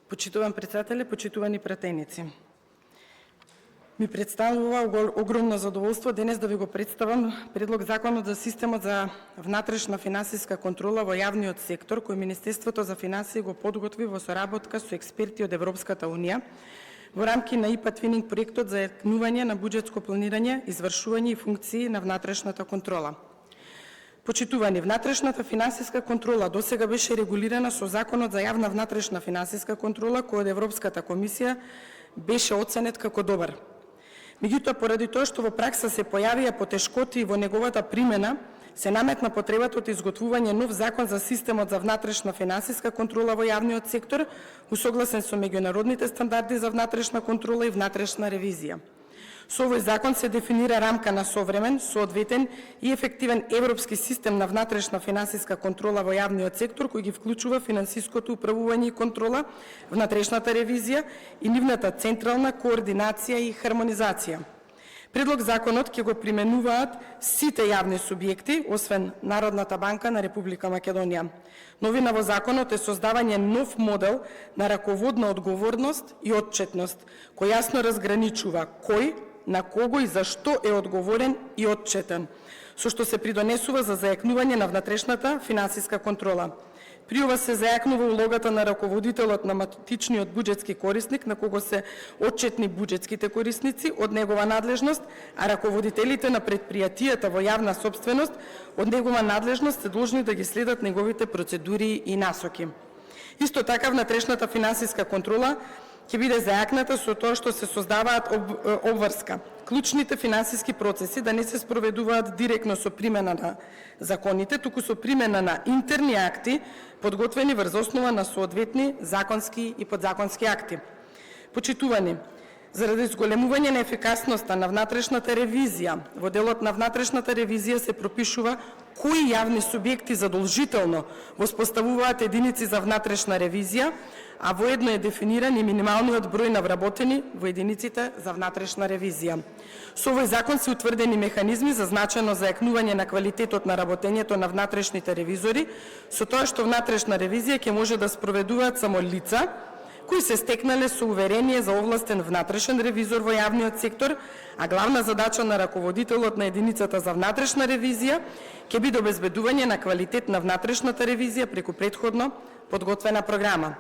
Почитуван председателе, почитувани пратеници. Ми представува огромно задоволство денес да ви го представам Предлог законот за системот за внатрешна финансиска контрола во јавниот сектор, кој Министерството за финансии го подготви во соработка со експерти од Европската унија во рамки на IPA Twinning проектот за јакнување на буџетско планирање, извршување и функции на внатрешната контрола. Почитувани, внатрешната финансиска контрола досега беше регулирана со Законот за јавна внатрешна финансиска контрола, кој од Европската комисија беше оценет како добар. Меѓутоа, поради тоа што во пракса се појавија потешкоти во неговата примена, се наметна потребата од изготвување нов закон за системот за внатрешна финансиска контрола во јавниот сектор, усогласен со меѓународните стандарди за внатрешна контрола и внатрешна ревизија. Со овој закон се дефинира рамка на современ, соодветен и ефективен европски систем на внатрешна финансиска контрола во јавниот сектор, кој ги вклучува финансиското управување и контрола, внатрешната ревизија и нивната централна координација и хармонизација. Предлог законот ќе го применуваат сите јавни субјекти, освен Народната банка на Република Македонија. Новина во законот е создавање нов модел на раководна одговорност и отчетност, кој јасно разграничува кој, на кого и зашто е одговорен и отчетен, со што се придонесува за зајакнување на внатрешната финансиска контрола. При ова се зајакнува улогата на раководителот на матичниот буџетски корисник, на кого се отчетни буџетските корисници од негова надлежност, а раководителите на предпријатијата во јавна сопственост од негова надлежност се должни да ги следат неговите процедури и насоки. Исто така, внатрешната финансиска контрола ќе биде зајакната со тоа што се создаваат обврска. Клучните финансиски процеси да не се спроведуваат директно со примена на законите, туку со примена на интерни акти, подготвени врз основа на соодветни законски и подзаконски акти. Почитувани, заради зголемување на ефикасноста на внатрешната ревизија, во делот на внатрешната ревизија се пропишува кои јавни субјекти задолжително воспоставуваат единици за внатрешна ревизија, а воедно е дефиниран и минималниот број на вработени во единиците за внатрешна ревизија. Со овој закон се утврдени механизми за значајно зајакнување на квалитетот на работењето на внатрешните ревизори, со тоа што внатрешна ревизија ќе може да спроведуваат само лица кои се стекнале со уверение за овластен внатрешен ревизор во јавниот сектор, а главна задача на раководителот на единицата за внатрешна ревизија ќе биде обезбедување на квалитет на внатрешната ревизија преку претходно подготвена програма.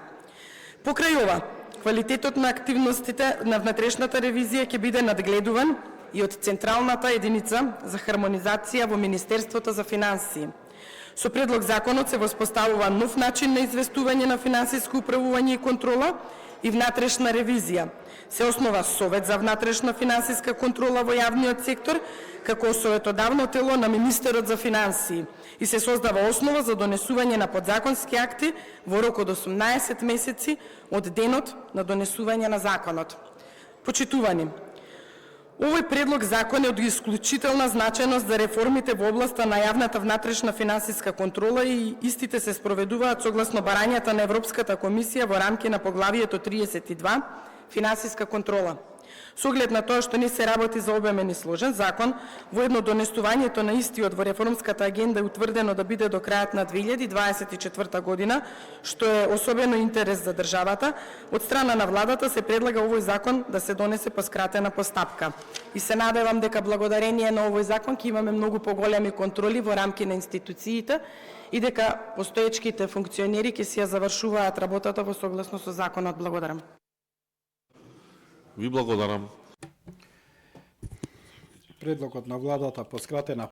Покрај ова, квалитетот на активностите на внатрешната ревизија ќе биде надгледуван и од Централната единица за хармонизација во Министерството за финансии. Со предлог законот се воспоставува нов начин на известување на финансиско управување и контрола и внатрешна ревизија. Се основа Совет за внатрешна финансиска контрола во јавниот сектор како советодавно тело на Министерот за финансии и се создава основа за донесување на подзаконски акти во рок од 18 месеци од денот на донесување на законот. Почитувани, овој предлог закон е од исклучителна значајност за реформите во областа на јавната внатрешна финансиска контрола и истите се спроведуваат согласно барањата на Европската комисија во рамки на поглавието 32 финансиска контрола. Со оглед на тоа што не се работи за обемен и сложен закон, воедно донесувањето на истиот во реформската агенда е утврдено да биде до крајот на 2024 година, што е особено интерес за државата, од страна на владата се предлага овој закон да се донесе по скратена постапка. И се надевам дека благодарение на овој закон ќе имаме многу поголеми контроли во рамки на институциите и дека постоечките функционери ќе си ја завршуваат работата во согласно со законот. Благодарам. Ви благодарам. Предлогот на владата по скратена